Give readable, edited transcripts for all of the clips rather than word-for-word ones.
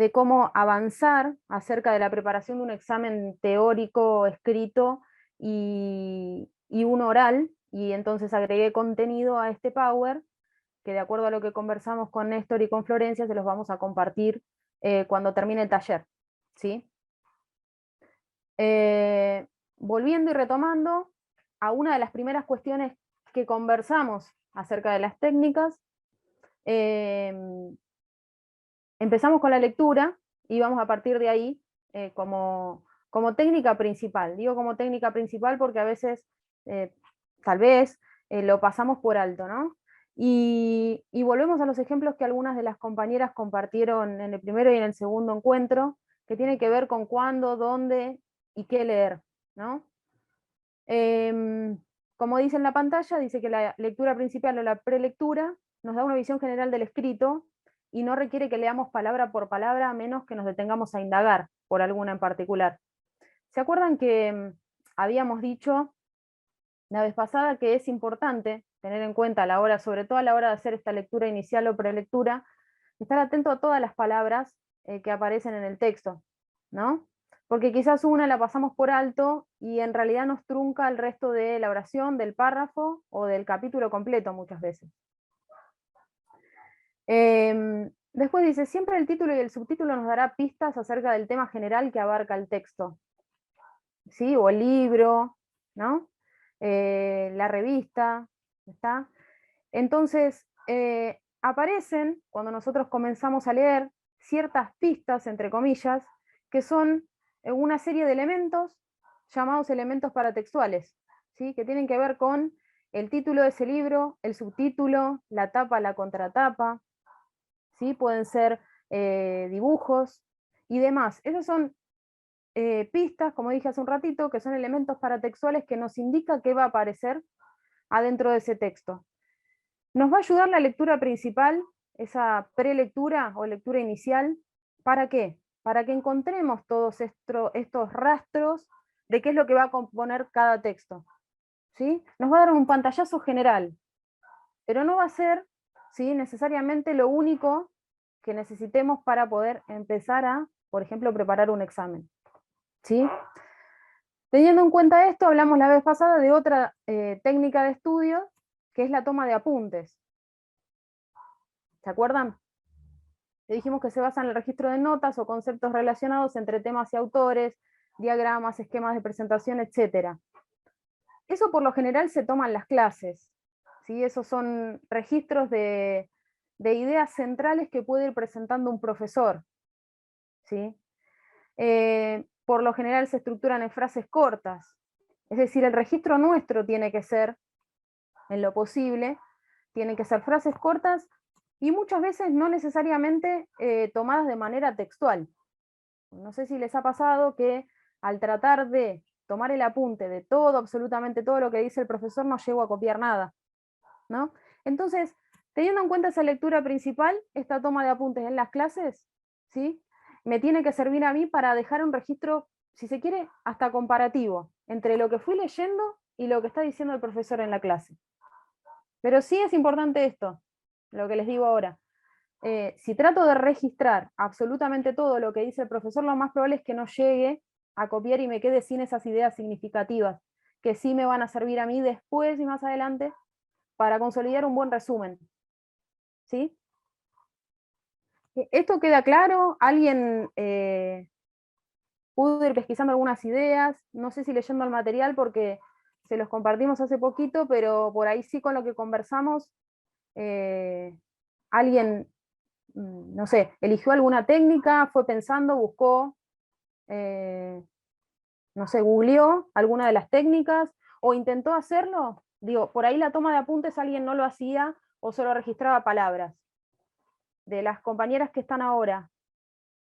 de cómo avanzar acerca de la preparación de un examen teórico, escrito y un oral, y entonces agregué contenido a este Power, que de acuerdo a lo que conversamos con Néstor y con Florencia, se los vamos a compartir cuando termine el taller, ¿sí? Volviendo y retomando a una de las primeras cuestiones que conversamos acerca de las técnicas, empezamos con la lectura y vamos a partir de ahí como técnica principal. Digo como técnica principal porque a veces, tal vez, lo pasamos por alto, ¿no? Y volvemos a los ejemplos que algunas de las compañeras compartieron en el primero y en el segundo encuentro, que tiene que ver con cuándo, dónde y qué leer, ¿no? Como dice en la pantalla, dice que la lectura principal o la prelectura nos da una visión general del escrito y no requiere que leamos palabra por palabra a menos que nos detengamos a indagar por alguna en particular. ¿Se acuerdan que habíamos dicho la vez pasada que es importante tener en cuenta a la hora, sobre todo a la hora de hacer esta lectura inicial o prelectura, estar atento a todas las palabras que aparecen en el texto, ¿no? Porque quizás una la pasamos por alto y en realidad nos trunca el resto de la oración, del párrafo o del capítulo completo muchas veces. Después dice, siempre el título y el subtítulo nos dará pistas acerca del tema general que abarca el texto, ¿sí? O el libro, ¿no? La revista, ¿está? Entonces, aparecen, cuando nosotros comenzamos a leer, ciertas pistas, entre comillas, que son una serie de elementos llamados elementos paratextuales, ¿sí? Que tienen que ver con el título de ese libro, el subtítulo, la tapa, la contratapa, ¿sí? Pueden ser dibujos y demás. Esos son pistas, como dije hace un ratito, que son elementos paratextuales que nos indica qué va a aparecer adentro de ese texto. Nos va a ayudar la lectura principal, esa prelectura o lectura inicial, ¿para qué? Para que encontremos todos estos rastros de qué es lo que va a componer cada texto, ¿sí? Nos va a dar un pantallazo general, pero no va a ser, ¿sí?, necesariamente lo único que necesitemos para poder empezar a, por ejemplo, preparar un examen, ¿sí? Teniendo en cuenta esto, hablamos la vez pasada de otra técnica de estudio, que es la toma de apuntes. ¿Se acuerdan? Le dijimos que se basa en el registro de notas o conceptos relacionados entre temas y autores, diagramas, esquemas de presentación, etc. Eso por lo general se toma en las clases, ¿sí? Esos son registros de ideas centrales que puede ir presentando un profesor, ¿sí? Por lo general se estructuran en frases cortas, es decir, el registro nuestro tiene que ser, en lo posible, tienen que ser frases cortas y muchas veces no necesariamente tomadas de manera textual. No sé si les ha pasado que al tratar de tomar el apunte de todo, absolutamente todo lo que dice el profesor, no llego a copiar nada, ¿no? Entonces, teniendo en cuenta esa lectura principal, esta toma de apuntes en las clases, ¿sí?, me tiene que servir a mí para dejar un registro, si se quiere, hasta comparativo, entre lo que fui leyendo y lo que está diciendo el profesor en la clase. Pero sí es importante esto, lo que les digo ahora. Si trato de registrar absolutamente todo lo que dice el profesor, lo más probable es que no llegue a copiar y me quede sin esas ideas significativas, que sí me van a servir a mí después y más adelante para consolidar un buen resumen. ¿Sí? ¿Esto queda claro? ¿Alguien pudo ir pesquisando algunas ideas? No sé si leyendo el material porque se los compartimos hace poquito, pero por ahí sí con lo que conversamos, alguien, no sé, eligió alguna técnica, fue pensando, buscó, no sé, googleó alguna de las técnicas, o intentó hacerlo. Digo, por ahí la toma de apuntes alguien no lo hacía, o solo registraba palabras. De las compañeras que están ahora,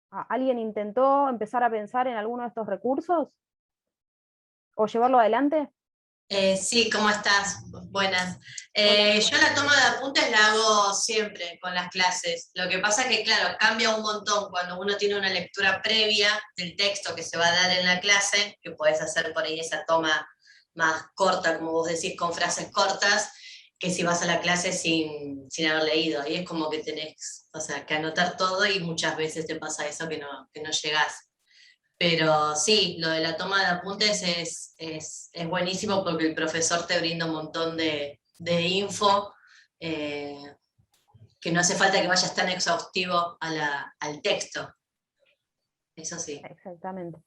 ¿alguien intentó empezar a pensar en alguno de estos recursos? ¿O llevarlo adelante? Sí, ¿cómo estás? Buenas. Hola. Yo la toma de apuntes la hago siempre con las clases. Lo que pasa es que, claro, cambia un montón cuando uno tiene una lectura previa del texto que se va a dar en la clase, que podés hacer por ahí esa toma más corta, como vos decís, con frases cortas, que si vas a la clase sin haber leído. Ahí es como que tenés, o sea, que anotar todo y muchas veces te pasa eso que no llegás. Pero sí, lo de la toma de apuntes es buenísimo porque el profesor te brinda un montón de info, eh, que no hace falta que vayas tan exhaustivo al texto. Eso sí. Exactamente,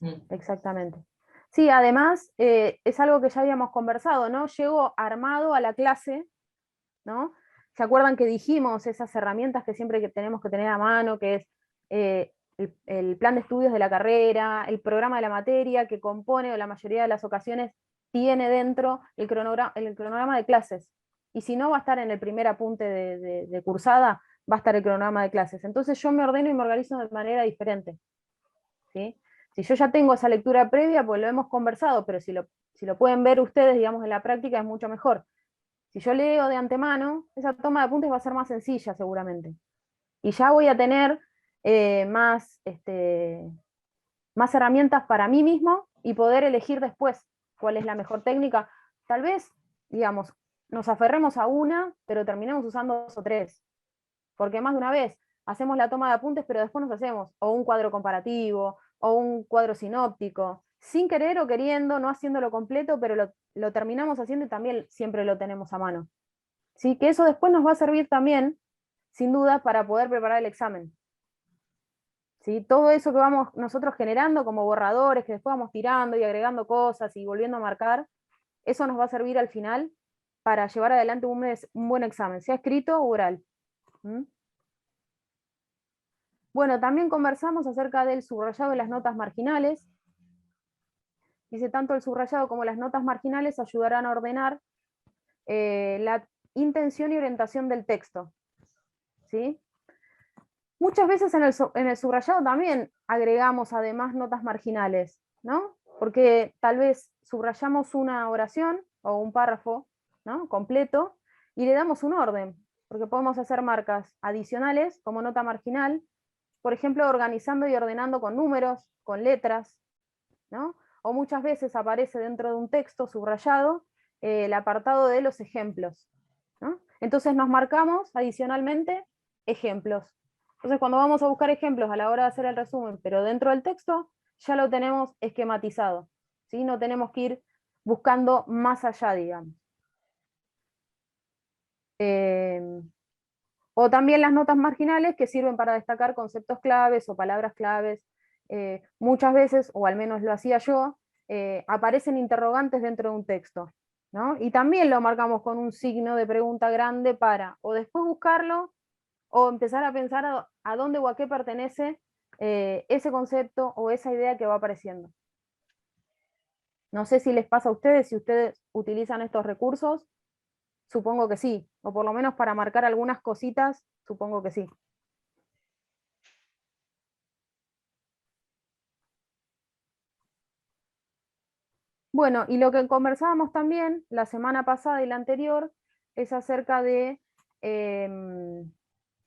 Mm. exactamente. Sí, además, es algo que ya habíamos conversado, ¿no? Llego armado a la clase, ¿no? ¿Se acuerdan que dijimos esas herramientas que siempre que tenemos que tener a mano, que es el plan de estudios de la carrera, el programa de la materia, que compone, o la mayoría de las ocasiones tiene dentro el cronograma de clases? Y si no, va a estar en el primer apunte de cursada, va a estar el cronograma de clases. Entonces yo me ordeno y me organizo de manera diferente, ¿sí? Si yo ya tengo esa lectura previa, pues lo hemos conversado, pero si lo pueden ver ustedes, digamos, en la práctica, es mucho mejor. Si yo leo de antemano, esa toma de apuntes va a ser más sencilla seguramente. Y ya voy a tener más herramientas para mí mismo y poder elegir después cuál es la mejor técnica. Tal vez, digamos, nos aferremos a una, pero terminemos usando 2 o 3. Porque más de una vez hacemos la toma de apuntes, pero después nos hacemos o un cuadro comparativo, o un cuadro sinóptico, sin querer o queriendo, no haciéndolo completo, pero lo terminamos haciendo y también siempre lo tenemos a mano. ¿Sí? Que eso después nos va a servir también, sin duda, para poder preparar el examen. ¿Sí? Todo eso que vamos nosotros generando como borradores, que después vamos tirando y agregando cosas y volviendo a marcar, eso nos va a servir al final para llevar adelante un buen examen, sea escrito o oral. ¿Mm? Bueno, también conversamos acerca del subrayado de las notas marginales. Dice, tanto el subrayado como las notas marginales ayudarán a ordenar la intención y orientación del texto. ¿Sí? Muchas veces en el subrayado también agregamos además notas marginales, ¿no? Porque tal vez subrayamos una oración o un párrafo, ¿no?, completo, y le damos un orden, porque podemos hacer marcas adicionales como nota marginal, por ejemplo, organizando y ordenando con números, con letras, ¿no? O muchas veces aparece dentro de un texto subrayado el apartado de los ejemplos, ¿no? Entonces nos marcamos adicionalmente ejemplos. Entonces cuando vamos a buscar ejemplos a la hora de hacer el resumen, pero dentro del texto, ya lo tenemos esquematizado, ¿sí? No tenemos que ir buscando más allá, digamos. O también las notas marginales que sirven para destacar conceptos claves o palabras claves. Muchas veces, o al menos lo hacía yo, aparecen interrogantes dentro de un texto, ¿no? Y también lo marcamos con un signo de pregunta grande para o después buscarlo o empezar a pensar a dónde o a qué pertenece ese concepto o esa idea que va apareciendo. No sé si les pasa a ustedes, si ustedes utilizan estos recursos. Supongo que sí, o por lo menos para marcar algunas cositas, supongo que sí. Bueno, y lo que conversábamos también la semana pasada y la anterior es acerca de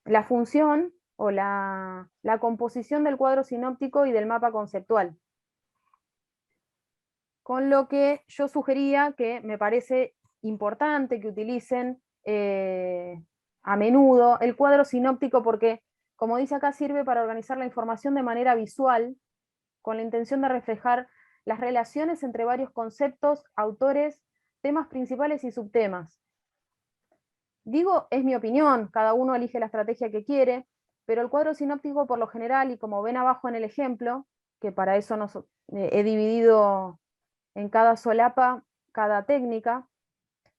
la función o la composición del cuadro sinóptico y del mapa conceptual. Con lo que yo sugería que me parece importante que utilicen a menudo el cuadro sinóptico porque, como dice acá, sirve para organizar la información de manera visual con la intención de reflejar las relaciones entre varios conceptos, autores, temas principales y subtemas. Digo, es mi opinión, cada uno elige la estrategia que quiere, pero el cuadro sinóptico por lo general, y como ven abajo en el ejemplo, que para eso he dividido en cada solapa, cada técnica,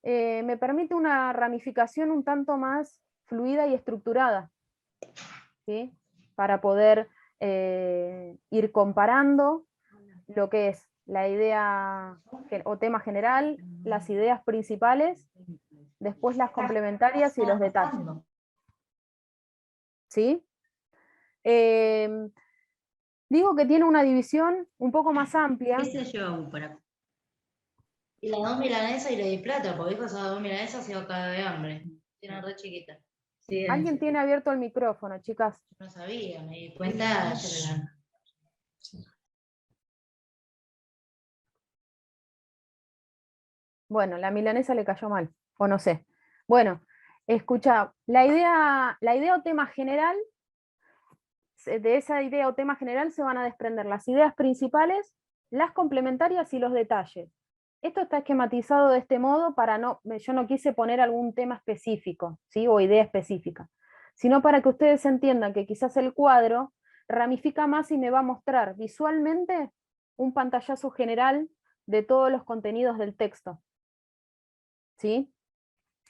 me permite una ramificación un tanto más fluida y estructurada, ¿sí? Para poder ir comparando lo que es la idea o tema general, las ideas principales, después las complementarias y los detalles. ¿Sí? Digo que tiene una división un poco más amplia. ¿Qué sé yo? Y las 2 milanesas y le di plata, porque dijo esas 2 milanesas y iba a caer de hambre. Tiene re chiquita. Sí, Alguien tiene abierto el micrófono, chicas. no sabía, me di cuenta. Bueno, la milanesa le cayó mal. o no sé. Bueno, escucha, la idea o tema general, de esa idea o tema general se van a desprender las ideas principales, las complementarias y los detalles. Esto está esquematizado de este modo para yo no quise poner algún tema específico, ¿sí? O idea específica, sino para que ustedes entiendan que quizás el cuadro ramifica más y me va a mostrar visualmente un pantallazo general de todos los contenidos del texto, ¿sí?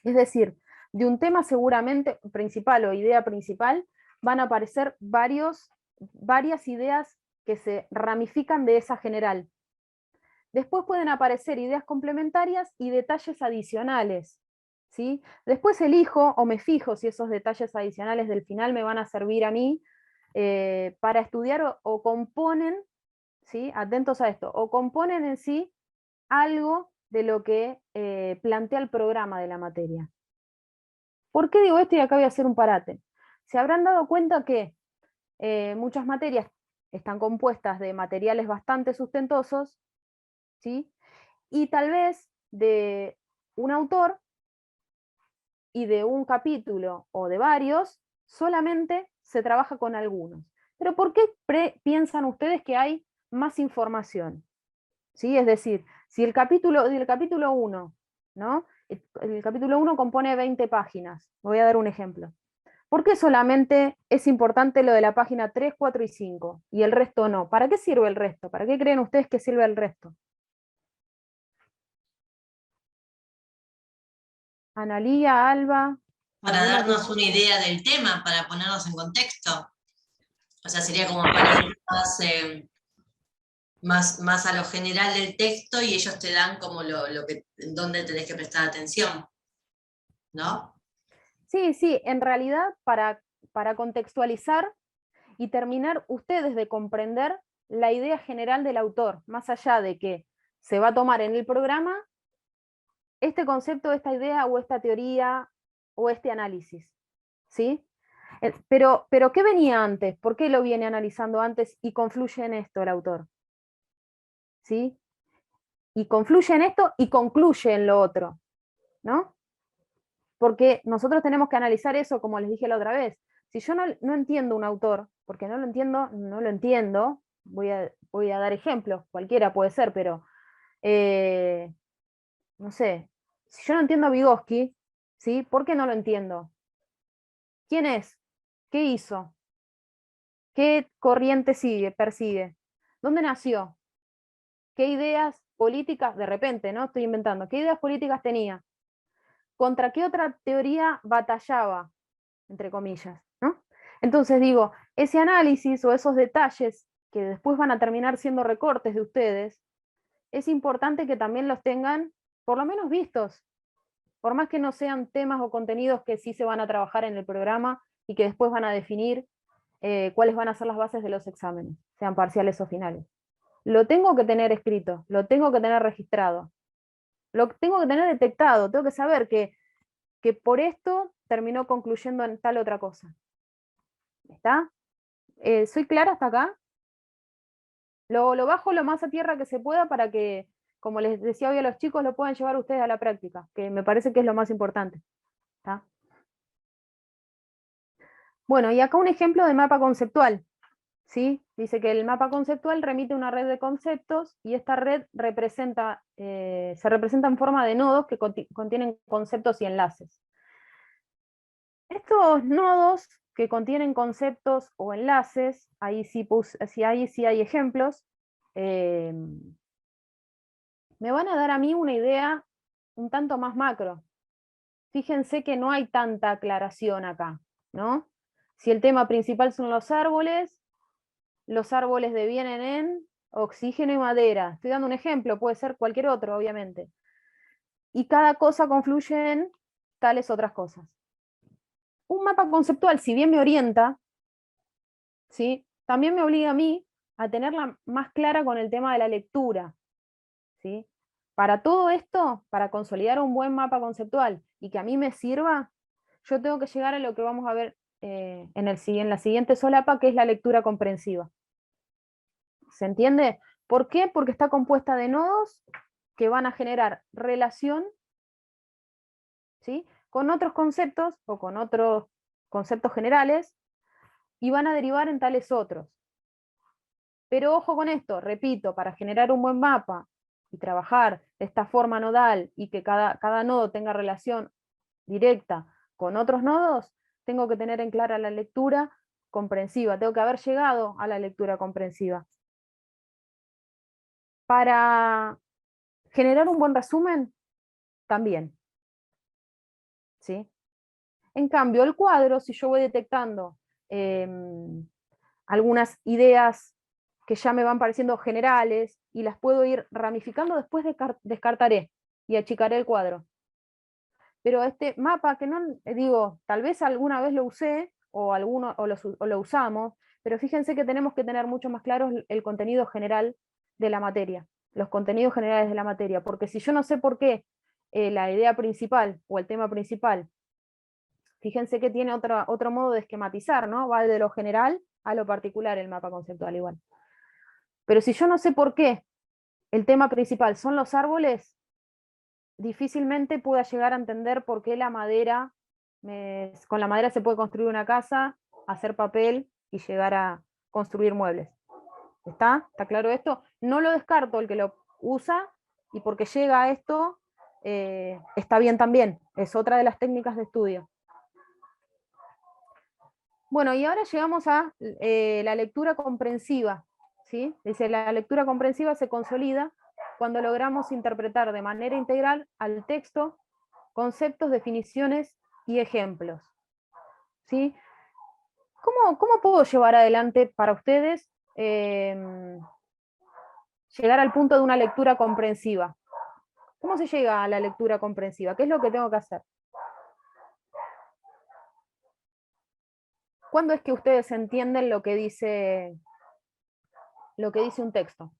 Es decir, de un tema seguramente principal o idea principal van a aparecer varias ideas que se ramifican de esa general. Después pueden aparecer ideas complementarias y detalles adicionales, ¿sí? Después elijo o me fijo si esos detalles adicionales del final me van a servir a mí para estudiar o componen, ¿sí? Atentos a esto, o componen en sí algo de lo que plantea el programa de la materia. ¿Por qué digo esto? Y acá voy a hacer un parate. Se habrán dado cuenta que muchas materias están compuestas de materiales bastante sustentosos, ¿sí? Y tal vez de un autor y de un capítulo o de varios, solamente se trabaja con algunos. Pero ¿por qué piensan ustedes que hay más información? ¿Sí? Es decir, si el capítulo 1, ¿no? El capítulo 1 compone 20 páginas, voy a dar un ejemplo. ¿Por qué solamente es importante lo de la página 3, 4 y 5 y el resto no? ¿Para qué sirve el resto? ¿Para qué creen ustedes que sirve el resto? Analía, Alba. Para darnos una idea del tema, para ponernos en contexto. O sea, sería como para ir más a lo general del texto y ellos te dan como dónde tenés que prestar atención, ¿no? Sí, en realidad para contextualizar y terminar ustedes de comprender la idea general del autor, más allá de que se va a tomar en el programa este concepto, esta idea o esta teoría o este análisis, ¿sí? Pero ¿qué venía antes? ¿Por qué lo viene analizando antes y confluye en esto el autor? ¿Sí? Y confluye en esto y concluye en lo otro, ¿no? Porque nosotros tenemos que analizar eso, como les dije la otra vez. Si yo no entiendo un autor, porque no lo entiendo, voy a dar ejemplos, cualquiera puede ser, pero no sé, si yo no entiendo a Vygotsky, ¿sí? ¿Por qué no lo entiendo? ¿Quién es? ¿Qué hizo? ¿Qué corriente persigue? ¿Dónde nació? ¿Qué ideas políticas, de repente, ¿no? Estoy inventando, ¿qué ideas políticas tenía? ¿Contra qué otra teoría batallaba? Entre comillas, ¿no? Entonces digo, ese análisis o esos detalles que después van a terminar siendo recortes de ustedes, es importante que también los tengan por lo menos vistos, por más que no sean temas o contenidos que sí se van a trabajar en el programa y que después van a definir cuáles van a ser las bases de los exámenes, sean parciales o finales. Lo tengo que tener escrito, lo tengo que tener registrado, lo tengo que tener detectado, tengo que saber que por esto terminó concluyendo en tal otra cosa. ¿Está? ¿Soy clara hasta acá? Lo bajo lo más a tierra que se pueda para que, como les decía hoy a los chicos, lo puedan llevar ustedes a la práctica, que me parece que es lo más importante. ¿Está? Bueno, y acá un ejemplo de mapa conceptual. ¿Sí? Dice que el mapa conceptual remite a una red de conceptos y esta red se representa en forma de nodos que contienen conceptos y enlaces. Estos nodos que contienen conceptos o enlaces, ahí sí hay ejemplos, me van a dar a mí una idea un tanto más macro. Fíjense que no hay tanta aclaración acá, ¿no? Si el tema principal son los árboles devienen en oxígeno y madera. Estoy dando un ejemplo, puede ser cualquier otro, obviamente. Y cada cosa confluye en tales otras cosas. Un mapa conceptual, si bien me orienta, ¿sí? También me obliga a mí a tenerla más clara con el tema de la lectura, ¿sí? Para todo esto, para consolidar un buen mapa conceptual y que a mí me sirva, yo tengo que llegar a lo que vamos a ver en la siguiente solapa, que es la lectura comprensiva. ¿Se entiende? ¿Por qué? Porque está compuesta de nodos que van a generar relación ¿sí? Con otros conceptos o con otros conceptos generales y van a derivar en tales otros. Pero ojo con esto, repito, para generar un buen mapa y trabajar de esta forma nodal y que cada nodo tenga relación directa con otros nodos, tengo que tener en clara la lectura comprensiva, tengo que haber llegado a la lectura comprensiva. Para generar un buen resumen, también. ¿Sí? En cambio, el cuadro, si yo voy detectando algunas ideas que ya me van pareciendo generales y las puedo ir ramificando, después descartaré y achicaré el cuadro. Pero este mapa que no, digo, tal vez alguna vez lo usé o lo usamos, pero fíjense que tenemos que tener mucho más claro el contenido general de la materia, los contenidos generales de la materia, porque si yo no sé por qué la idea principal o el tema principal, fíjense que tiene otro modo de esquematizar, ¿no? Va de lo general a lo particular el mapa conceptual igual. Pero si yo no sé por qué el tema principal son los árboles, difícilmente pueda llegar a entender por qué la madera, con la madera se puede construir una casa, hacer papel y llegar a construir muebles. ¿Está? ¿Está claro esto? No lo descarto el que lo usa y porque llega a esto, está bien también. Es otra de las técnicas de estudio. Bueno, y ahora llegamos a la lectura comprensiva. ¿Sí? Dice, la lectura comprensiva se consolida cuando logramos interpretar de manera integral al texto conceptos, definiciones y ejemplos. ¿Sí? ¿Cómo puedo llevar adelante para ustedes llegar al punto de una lectura comprensiva? ¿Cómo se llega a la lectura comprensiva? ¿Qué es lo que tengo que hacer? ¿Cuándo es que ustedes entienden lo que dice un texto?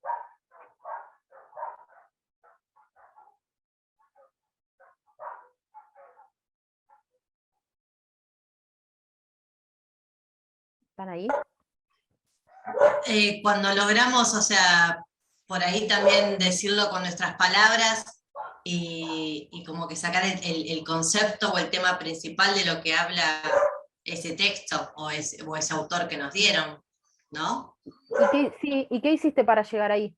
¿Están ahí? Cuando logramos, o sea, por ahí también decirlo con nuestras palabras y como que sacar el concepto o el tema principal de lo que habla ese texto o ese autor que nos dieron, ¿no? ¿Y qué hiciste para llegar ahí?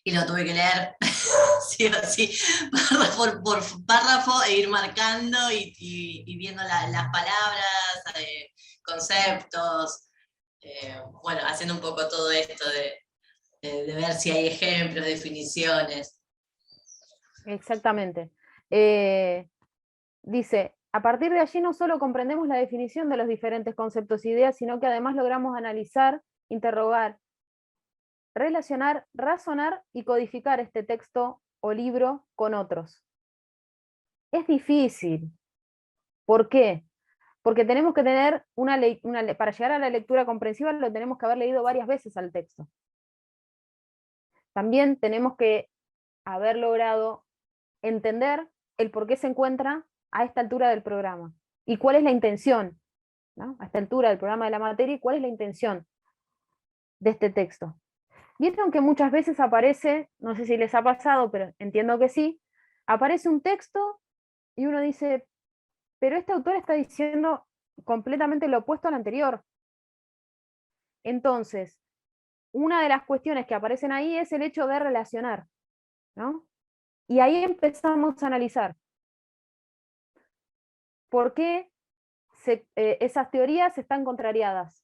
Y lo tuve que leer, sí o sí, párrafo por párrafo, e ir marcando y viendo las palabras, conceptos, bueno, haciendo un poco todo esto de ver si hay ejemplos, definiciones. Exactamente. Dice, a partir de allí no solo comprendemos la definición de los diferentes conceptos e ideas, sino que además logramos analizar, interrogar, relacionar, razonar y codificar este texto o libro con otros. Es difícil. ¿Por qué? Porque tenemos que tener para llegar a la lectura comprensiva lo tenemos que haber leído varias veces al texto. También tenemos que haber logrado entender el por qué se encuentra a esta altura del programa y cuál es la intención, ¿no? A esta altura del programa de la materia y cuál es la intención de este texto. Vieron que muchas veces aparece, no sé si les ha pasado, pero entiendo que sí, aparece un texto y uno dice, pero este autor está diciendo completamente lo opuesto al anterior. Entonces, una de las cuestiones que aparecen ahí es el hecho de relacionar, ¿no? Y ahí empezamos a analizar por qué esas teorías están contrariadas.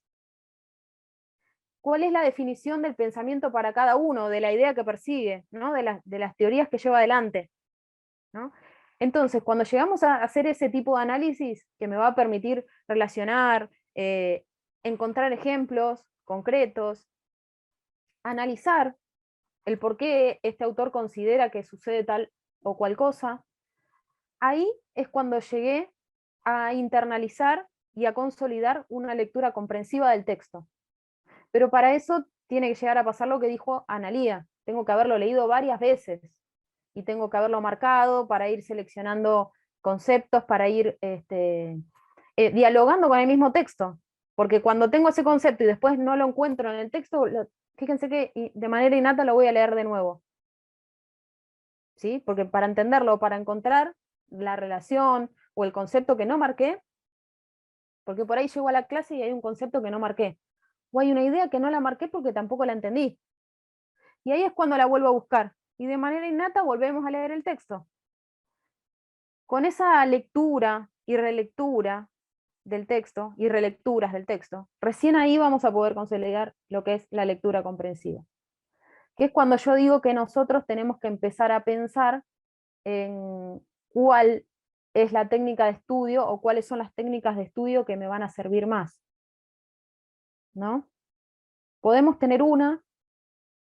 ¿Cuál es la definición del pensamiento para cada uno, de la idea que persigue, ¿no? de las teorías que lleva adelante, ¿no? Entonces, cuando llegamos a hacer ese tipo de análisis que me va a permitir relacionar, encontrar ejemplos concretos, analizar el por qué este autor considera que sucede tal o cual cosa, ahí es cuando llegué a internalizar y a consolidar una lectura comprensiva del texto. Pero para eso tiene que llegar a pasar lo que dijo Analía. Tengo que haberlo leído varias veces y tengo que haberlo marcado para ir seleccionando conceptos, para ir dialogando con el mismo texto. Porque cuando tengo ese concepto y después no lo encuentro en el texto, fíjense que de manera innata lo voy a leer de nuevo. ¿Sí? Porque para entenderlo, para encontrar la relación o el concepto que no marqué, porque por ahí llego a la clase y hay un concepto que no marqué, o hay una idea que no la marqué porque tampoco la entendí. Y ahí es cuando la vuelvo a buscar, y de manera innata volvemos a leer el texto. Con esa lectura y relectura del texto, y relecturas del texto, recién ahí vamos a poder consolidar lo que es la lectura comprensiva. Que es cuando yo digo que nosotros tenemos que empezar a pensar en cuál es la técnica de estudio o cuáles son las técnicas de estudio que me van a servir más, ¿no? Podemos tener una,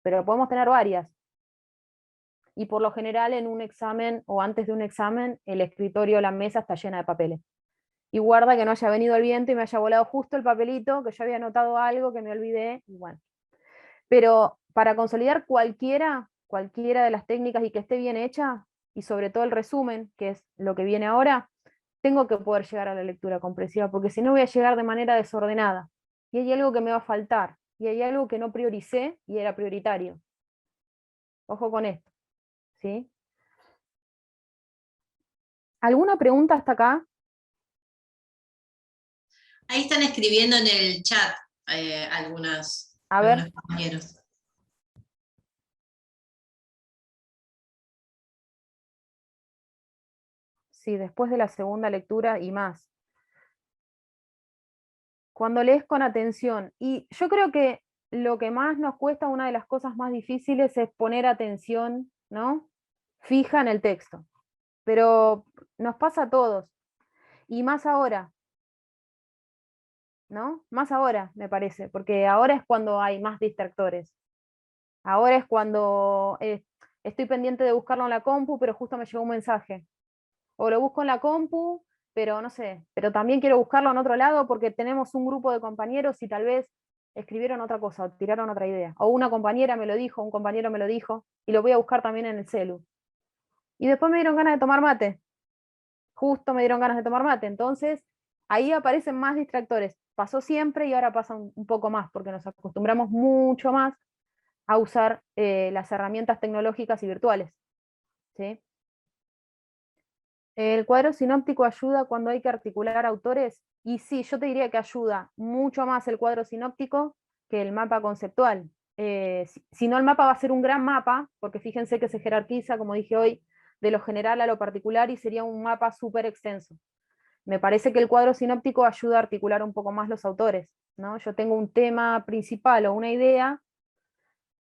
pero podemos tener varias. Y por lo general en un examen o antes de un examen, el escritorio o la mesa está llena de papeles. Y guarda que no haya venido el viento y me haya volado justo el papelito, que yo había anotado algo, que me olvidé, y bueno. Pero para consolidar cualquiera de las técnicas y que esté bien hecha, y sobre todo el resumen, que es lo que viene ahora, tengo que poder llegar a la lectura comprensiva, porque si no voy a llegar de manera desordenada. Y hay algo que me va a faltar, y hay algo que no prioricé y era prioritario. Ojo con esto, ¿sí? ¿Alguna pregunta hasta acá? Ahí están escribiendo en el chat A ver. algunos compañeros. Sí, después de la segunda lectura y más. Cuando lees con atención, y yo creo que lo que más nos cuesta, una de las cosas más difíciles es poner atención, ¿no? Fija en el texto. Pero nos pasa a todos. Y más ahora, ¿no? Más ahora, me parece, porque ahora es cuando hay más distractores. Ahora es cuando estoy pendiente de buscarlo en la compu, pero justo me llegó un mensaje. O lo busco en la compu, pero no sé, pero también quiero buscarlo en otro lado porque tenemos un grupo de compañeros y tal vez escribieron otra cosa o tiraron otra idea. O una compañera me lo dijo, un compañero me lo dijo, y lo voy a buscar también en el celu. Y después me dieron ganas de tomar mate. Justo me dieron ganas de tomar mate. Entonces, ahí aparecen más distractores. Pasó siempre y ahora pasa un poco más, porque nos acostumbramos mucho más a usar las herramientas tecnológicas y virtuales. ¿Sí? El cuadro sinóptico ayuda cuando hay que articular autores, y sí, yo te diría que ayuda mucho más el cuadro sinóptico que el mapa conceptual. Si no, el mapa va a ser un gran mapa, porque fíjense que se jerarquiza, como dije hoy, de lo general a lo particular, y sería un mapa súper extenso. Me parece que el cuadro sinóptico ayuda a articular un poco más los autores, ¿no? Yo tengo un tema principal o una idea,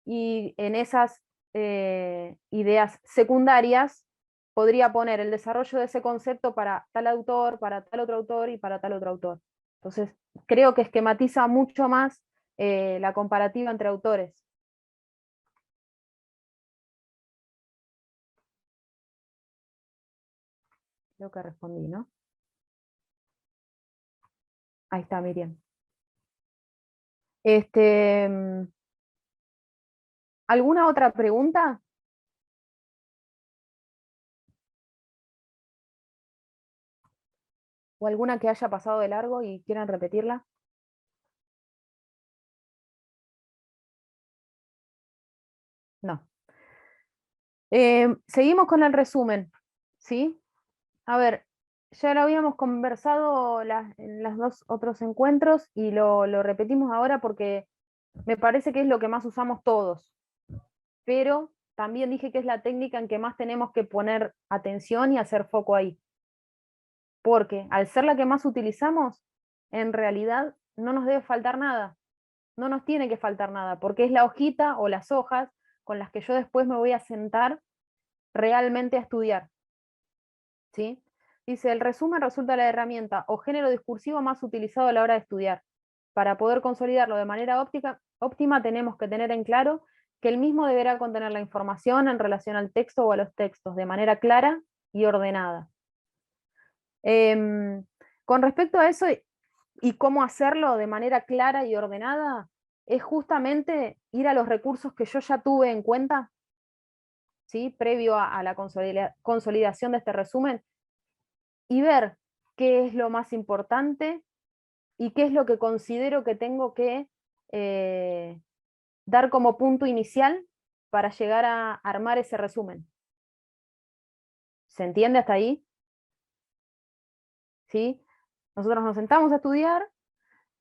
y en esas ideas secundarias podría poner el desarrollo de ese concepto para tal autor, para tal otro autor y para tal otro autor. Entonces, creo que esquematiza mucho más la comparativa entre autores. Creo que respondí, ¿no? Ahí está, Miriam. ¿Alguna otra pregunta? ¿O alguna que haya pasado de largo y quieran repetirla? No. Seguimos con el resumen, ¿sí? A ver, ya lo habíamos conversado en los dos otros encuentros y lo repetimos ahora porque me parece que es lo que más usamos todos, pero también dije que es la técnica en que más tenemos que poner atención y hacer foco ahí, porque al ser la que más utilizamos, en realidad no nos debe faltar nada, no nos tiene que faltar nada, porque es la hojita o las hojas con las que yo después me voy a sentar realmente a estudiar, ¿sí? Dice, el resumen resulta la herramienta o género discursivo más utilizado a la hora de estudiar. Para poder consolidarlo de manera óptima tenemos que tener en claro que el mismo deberá contener la información en relación al texto o a los textos de manera clara y ordenada. Con respecto a eso y cómo hacerlo de manera clara y ordenada, es justamente ir a los recursos que yo ya tuve en cuenta, ¿sí? Previo a la consolidación de este resumen, y ver qué es lo más importante y qué es lo que considero que tengo que dar como punto inicial para llegar a armar ese resumen. ¿Se entiende hasta ahí? ¿sí? Nosotros nos sentamos a estudiar,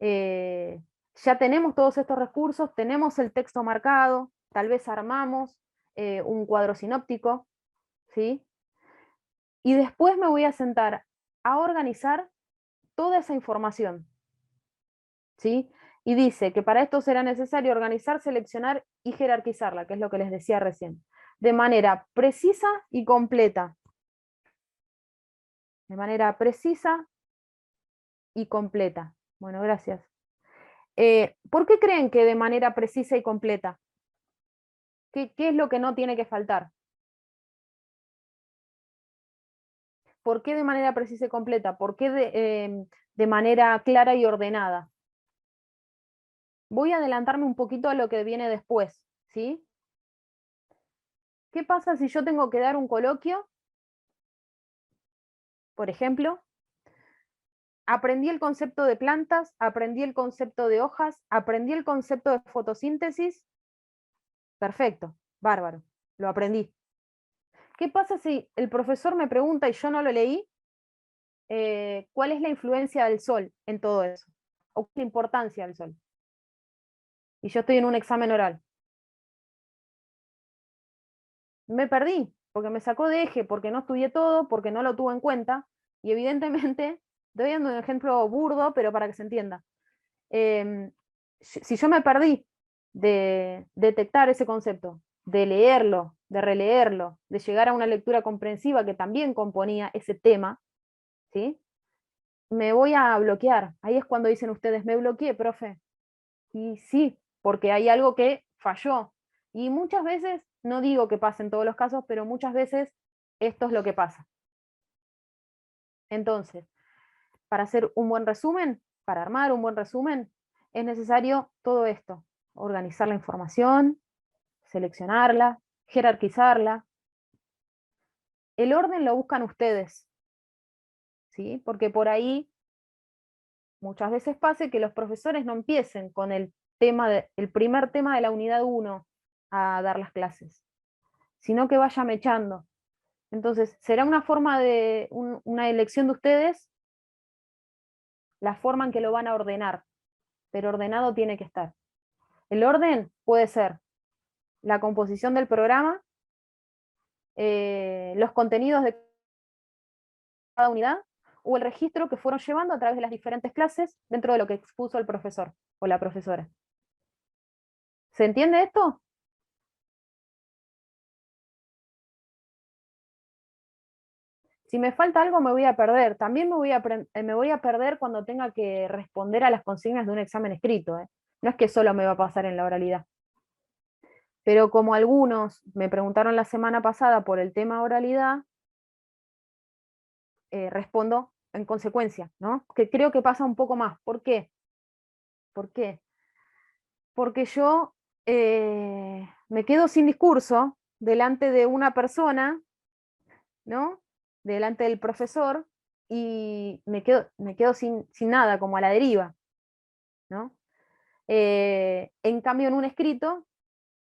ya tenemos todos estos recursos, tenemos el texto marcado, tal vez armamos un cuadro sinóptico, ¿sí? Y después me voy a sentar a organizar toda esa información, ¿sí? Y dice que para esto será necesario organizar, seleccionar y jerarquizarla, que es lo que les decía recién, de manera precisa y completa. De manera precisa y completa. Bueno, gracias. ¿Por qué creen que de manera precisa y completa? ¿Qué es lo que no tiene que faltar? ¿Por qué de manera precisa y completa? ¿Por qué de manera clara y ordenada? Voy a adelantarme un poquito a lo que viene después, ¿sí? ¿Qué pasa si yo tengo que dar un coloquio? Por ejemplo, aprendí el concepto de plantas, aprendí el concepto de hojas, aprendí el concepto de fotosíntesis. Perfecto, bárbaro, lo aprendí. ¿Qué pasa si el profesor me pregunta y yo no lo leí? ¿Cuál es la influencia del sol en todo eso? ¿O qué es la importancia del sol? Y yo estoy en un examen oral. Me perdí, porque me sacó de eje, porque no estudié todo, porque no lo tuve en cuenta, y evidentemente, doy dando un ejemplo burdo, pero para que se entienda. Si yo me perdí de detectar ese concepto, de leerlo, de releerlo, de llegar a una lectura comprensiva que también componía ese tema, ¿sí? Me voy a bloquear. Ahí es cuando dicen ustedes, me bloqueé, profe. Y sí, porque hay algo que falló. Y muchas veces, no digo que pase en todos los casos, pero muchas veces esto es lo que pasa. Entonces, para hacer un buen resumen, para armar un buen resumen, es necesario todo esto. Organizar la información, seleccionarla, jerarquizarla. El orden lo buscan ustedes, ¿sí? Porque por ahí muchas veces pasa que los profesores no empiecen con el primer tema de la unidad 1 a dar las clases, sino que vaya mechando. Entonces, será una forma de una elección de ustedes, la forma en que lo van a ordenar, pero ordenado tiene que estar. El orden puede ser la composición del programa, los contenidos de cada unidad, o el registro que fueron llevando a través de las diferentes clases dentro de lo que expuso el profesor o la profesora. ¿Se entiende esto? Si me falta algo me voy a perder. También me voy a perder cuando tenga que responder a las consignas de un examen escrito. No es que solo me va a pasar en la oralidad. Pero como algunos me preguntaron la semana pasada por el tema oralidad, respondo en consecuencia, ¿no? Que creo que pasa un poco más. ¿Por qué? ¿Por qué? Porque yo me quedo sin discurso delante de una persona, ¿no? Delante del profesor, y me quedo sin nada, como a la deriva, ¿no? En cambio, en un escrito,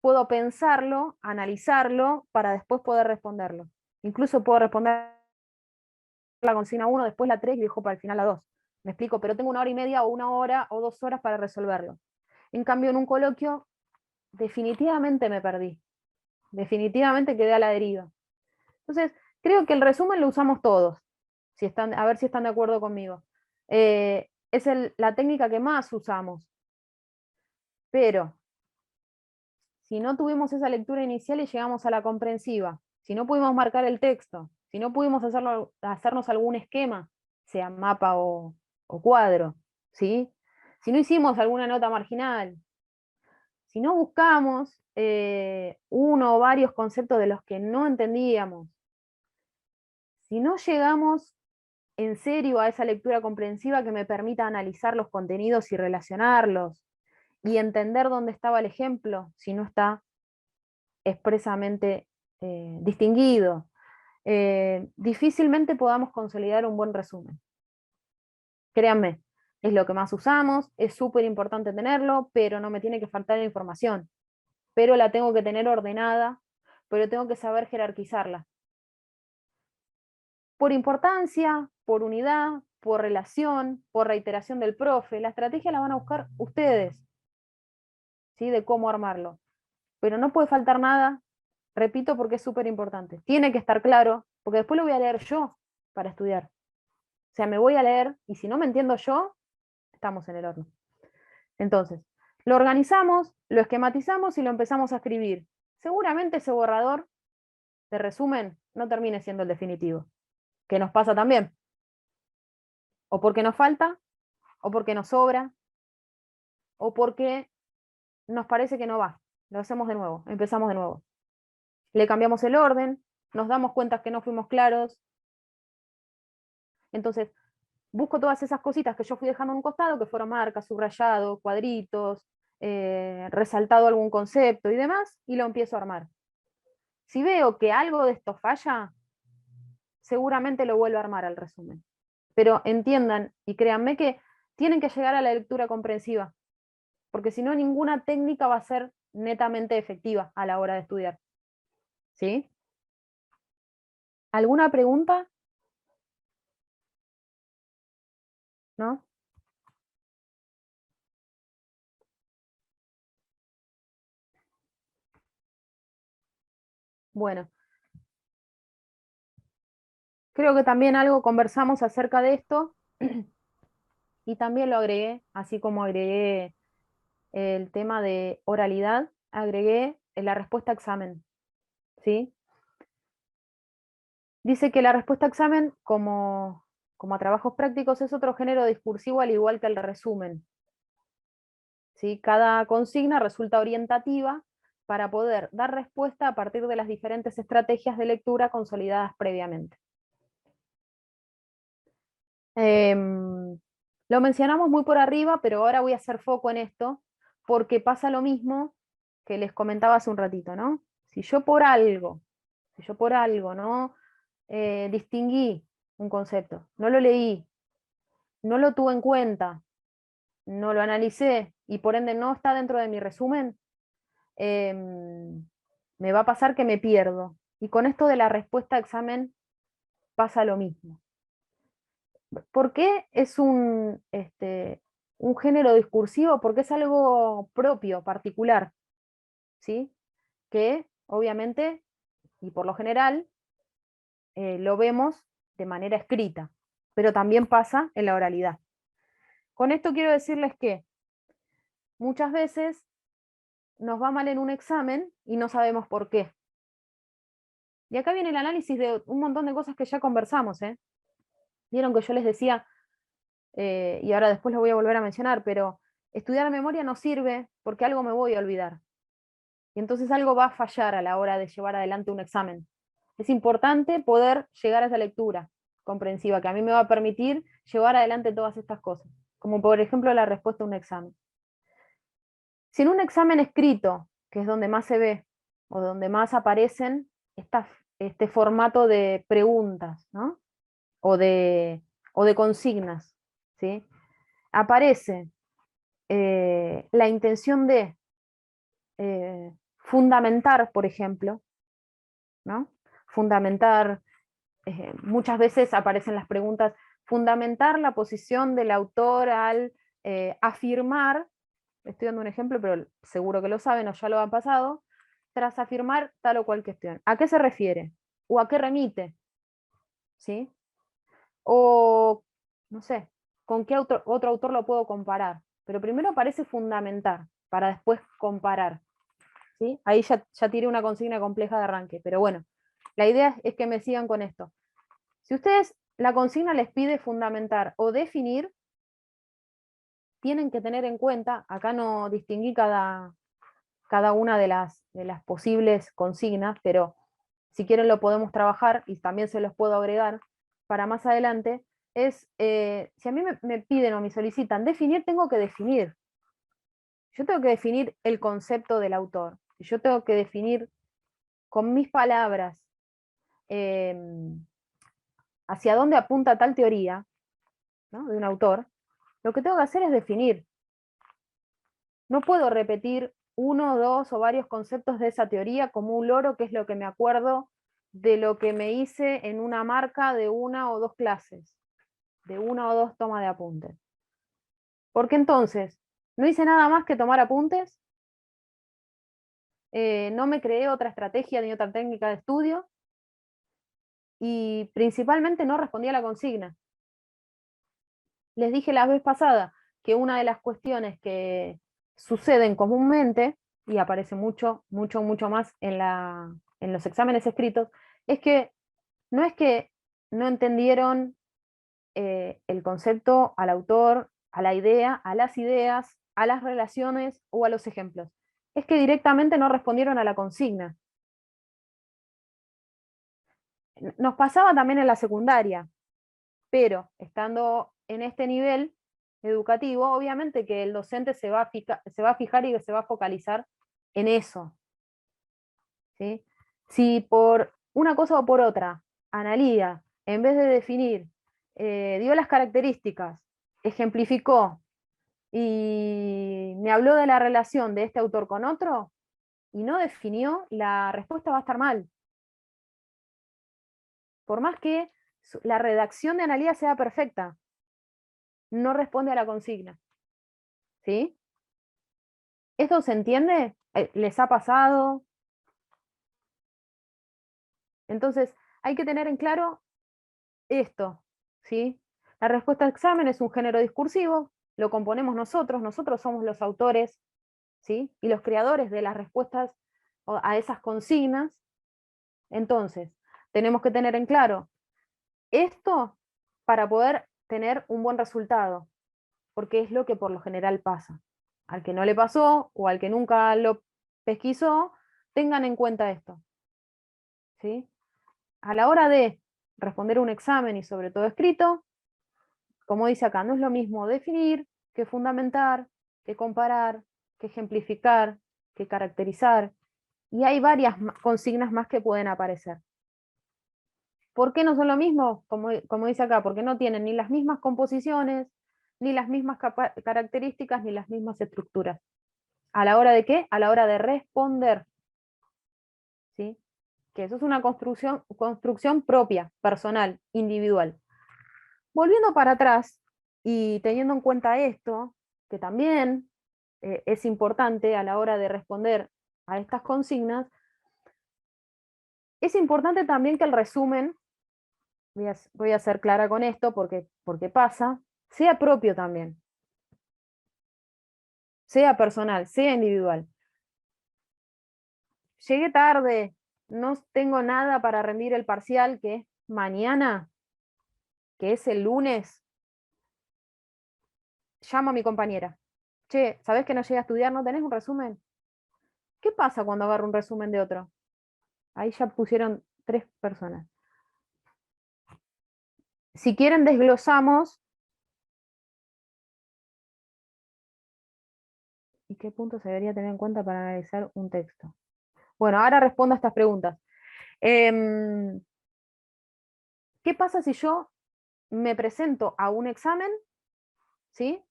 puedo pensarlo, analizarlo, para después poder responderlo. Incluso puedo responder la consigna 1, después la 3 y dejo para el final la 2. Me explico, pero tengo 1 hora y media o 1 hora o 2 horas para resolverlo. En cambio, en un coloquio, definitivamente me perdí. Definitivamente quedé a la deriva. Entonces, creo que el resumen lo usamos todos. A ver si están de acuerdo conmigo. Es la técnica que más usamos. Pero, si no tuvimos esa lectura inicial y llegamos a la comprensiva, si no pudimos marcar el texto, si no pudimos hacernos algún esquema, sea mapa o cuadro, ¿sí? Si no hicimos alguna nota marginal, si no buscamos uno o varios conceptos de los que no entendíamos, si no llegamos en serio a esa lectura comprensiva que me permita analizar los contenidos y relacionarlos, y entender dónde estaba el ejemplo, si no está expresamente distinguido, difícilmente podamos consolidar un buen resumen. Créanme, es lo que más usamos, es súper importante tenerlo, pero no me tiene que faltar la información. Pero la tengo que tener ordenada, pero tengo que saber jerarquizarla. Por importancia, por unidad, por relación, por reiteración del profe. La estrategia la van a buscar ustedes, ¿sí? De cómo armarlo. Pero no puede faltar nada, repito, porque es súper importante. Tiene que estar claro, porque después lo voy a leer yo para estudiar. O sea, me voy a leer, y si no me entiendo yo, estamos en el horno. Entonces, lo organizamos, lo esquematizamos y lo empezamos a escribir. Seguramente ese borrador de resumen no termine siendo el definitivo, que nos pasa también. O porque nos falta, o porque nos sobra, o porque nos parece que no va. Lo hacemos de nuevo, empezamos de nuevo. Le cambiamos el orden, nos damos cuenta que no fuimos claros. Entonces, busco todas esas cositas que yo fui dejando en un costado, que fueron marcas, subrayados, cuadritos, resaltado algún concepto y demás, y lo empiezo a armar. Si veo que algo de esto falla, seguramente lo vuelvo a armar al resumen. Pero entiendan y créanme que tienen que llegar a la lectura comprensiva, porque si no, ninguna técnica va a ser netamente efectiva a la hora de estudiar. ¿Sí? ¿Alguna pregunta? ¿No? Bueno. Creo que también algo conversamos acerca de esto y también lo agregué, así como agregué el tema de oralidad, agregué la respuesta a examen. ¿Sí? Dice que la respuesta a examen, como a trabajos prácticos, es otro género discursivo al igual que el resumen. ¿Sí? Cada consigna resulta orientativa para poder dar respuesta a partir de las diferentes estrategias de lectura consolidadas previamente. Lo mencionamos muy por arriba, pero ahora voy a hacer foco en esto, porque pasa lo mismo que les comentaba hace un ratito, ¿no? Si yo por algo no distinguí un concepto, no lo leí, no lo tuve en cuenta, no lo analicé y por ende no está dentro de mi resumen, me va a pasar que me pierdo. Y con esto de la respuesta a examen pasa lo mismo. ¿Por qué es un género discursivo? Porque es algo propio, particular, ¿sí? Que obviamente, y por lo general, lo vemos de manera escrita, pero también pasa en la oralidad. Con esto quiero decirles que muchas veces nos va mal en un examen y no sabemos por qué. Y acá viene el análisis de un montón de cosas que ya conversamos, ¿eh? Vieron que yo les decía, y ahora después lo voy a volver a mencionar, pero estudiar memoria no sirve porque algo me voy a olvidar. Y entonces algo va a fallar a la hora de llevar adelante un examen. Es importante poder llegar a esa lectura comprensiva que a mí me va a permitir llevar adelante todas estas cosas, como por ejemplo la respuesta a un examen. Si en un examen escrito, que es donde más se ve, o donde más aparecen este formato de preguntas, ¿no? o de consignas, ¿sí? Aparece la intención de fundamentar, por ejemplo, ¿no? Fundamentar, muchas veces aparecen las preguntas, fundamentar la posición del autor al afirmar, estoy dando un ejemplo, pero seguro que lo saben o ya lo han pasado, tras afirmar tal o cual cuestión. ¿A qué se refiere? ¿O a qué remite? ¿Sí? O, no sé, ¿con qué otro autor lo puedo comparar? Pero primero parece fundamentar, para después comparar. ¿Sí? Ahí ya tiré una consigna compleja de arranque, pero bueno, la idea es que me sigan con esto. Si ustedes, la consigna les pide fundamentar o definir, tienen que tener en cuenta, acá no distinguí cada una de las posibles consignas, pero si quieren lo podemos trabajar y también se los puedo agregar para más adelante, es, si a mí me piden o me solicitan definir, tengo que definir. Yo tengo que definir el concepto del autor. Yo tengo que definir con mis palabras hacia dónde apunta tal teoría, ¿no? de un autor. Lo que tengo que hacer es definir. No puedo repetir uno, dos o varios conceptos de esa teoría como un loro, que es lo que me acuerdo de lo que me hice en una marca de una o dos clases. de 1 o 2 tomas de apuntes. Porque entonces, no hice nada más que tomar apuntes, no me creé otra estrategia ni otra técnica de estudio, y principalmente no respondí a la consigna. Les dije la vez pasada que una de las cuestiones que suceden comúnmente, y aparece mucho más en los exámenes escritos, es que no entendieron el concepto al autor, a la idea, a las ideas, a las relaciones o a los ejemplos. Es que directamente no respondieron a la consigna. Nos pasaba también en la secundaria, pero estando en este nivel educativo, obviamente que el docente se va a fijar y se va a focalizar en eso. ¿Sí? Si por una cosa o por otra, Analía, en vez de definir, dio las características, ejemplificó y me habló de la relación de este autor con otro y no definió, la respuesta va a estar mal. Por más que la redacción de Analía sea perfecta, no responde a la consigna. ¿Sí? ¿Esto se entiende? ¿Les ha pasado? Entonces, hay que tener en claro esto, ¿sí? La respuesta al examen es un género discursivo, lo componemos nosotros somos los autores, ¿sí? Y los creadores de las respuestas a esas consignas. Entonces, tenemos que tener en claro esto para poder tener un buen resultado, porque es lo que por lo general pasa. Al que no le pasó o al que nunca lo pesquisó, tengan en cuenta esto, ¿sí? A la hora de responder un examen y sobre todo escrito, como dice acá, no es lo mismo definir que fundamentar, que comparar, que ejemplificar, que caracterizar, y hay varias consignas más que pueden aparecer. ¿Por qué no son lo mismo? Como dice acá, porque no tienen ni las mismas composiciones, ni las mismas características, ni las mismas estructuras. ¿A la hora de qué? A la hora de responder. ¿Sí? Que eso es una construcción propia, personal, individual. Volviendo para atrás y teniendo en cuenta esto, que también es importante a la hora de responder a estas consignas, es importante también que el resumen, voy a ser clara con esto porque pasa, sea propio también, sea personal, sea individual. Llegué tarde, no tengo nada para rendir el parcial, que es mañana, que es el lunes. Llamo a mi compañera. Che, ¿sabés que no llegué a estudiar? ¿No tenés un resumen? ¿Qué pasa cuando agarro un resumen de otro? Ahí ya pusieron 3 personas. Si quieren desglosamos. ¿Y qué punto se debería tener en cuenta para analizar un texto? Bueno, ahora respondo a estas preguntas. ¿Qué pasa si yo me presento a un examen, ¿sí?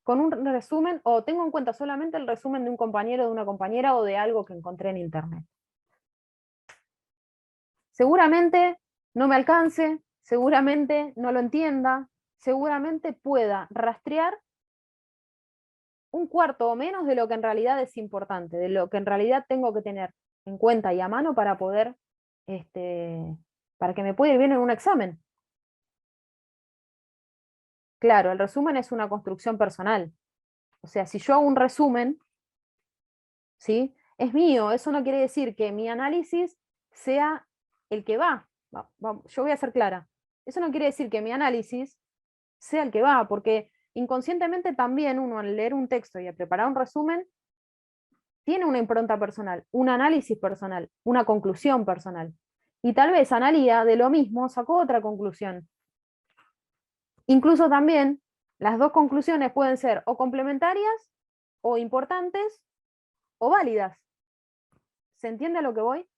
Con un resumen, o tengo en cuenta solamente el resumen de un compañero, de una compañera, o de algo que encontré en internet? Seguramente no me alcance, seguramente no lo entienda, seguramente pueda rastrear un cuarto o menos de lo que en realidad es importante, de lo que en realidad tengo que tener en cuenta y a mano para poder, para que me pueda ir bien en un examen. Claro, el resumen es una construcción personal. O sea, si yo hago un resumen, ¿sí? Es mío, eso no quiere decir que mi análisis sea el que va. Yo voy a ser clara. Eso no quiere decir que mi análisis sea el que va, porque inconscientemente también uno al leer un texto y a preparar un resumen, tiene una impronta personal, un análisis personal, una conclusión personal. Y tal vez Analía de lo mismo sacó otra conclusión. Incluso también las dos conclusiones pueden ser o complementarias, o importantes, o válidas. ¿Se entiende a lo que voy?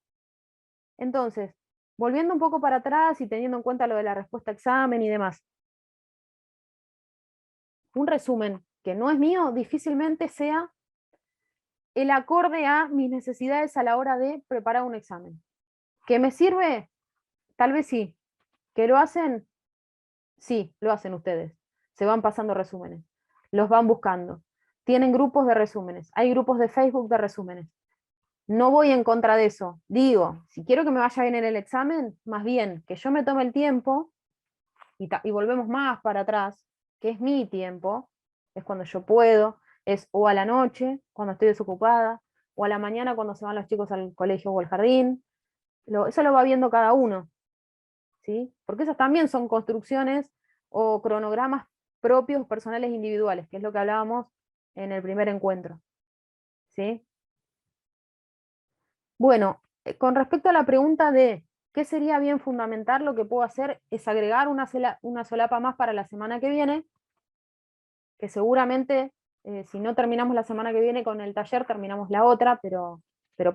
Entonces, volviendo un poco para atrás y teniendo en cuenta lo de la respuesta a examen y demás, un resumen que no es mío difícilmente sea el acorde a mis necesidades a la hora de preparar un examen. ¿Que me sirve? Tal vez sí. ¿Que lo hacen? Sí, lo hacen ustedes. Se van pasando resúmenes. Los van buscando. Tienen grupos de resúmenes. Hay grupos de Facebook de resúmenes. No voy en contra de eso. Digo, si quiero que me vaya bien en el examen, más bien que yo me tome el tiempo, y volvemos más para atrás, que es mi tiempo, es cuando yo puedo, es o a la noche, cuando estoy desocupada, o a la mañana cuando se van los chicos al colegio o al jardín. Eso lo va viendo cada uno, ¿sí? Porque esas también son construcciones o cronogramas propios, personales, individuales, que es lo que hablábamos en el primer encuentro, ¿sí? Bueno, con respecto a la pregunta de qué sería bien fundamentar, lo que puedo hacer es agregar una solapa más para la semana que viene, que seguramente, si no terminamos la semana que viene con el taller, terminamos la otra, pero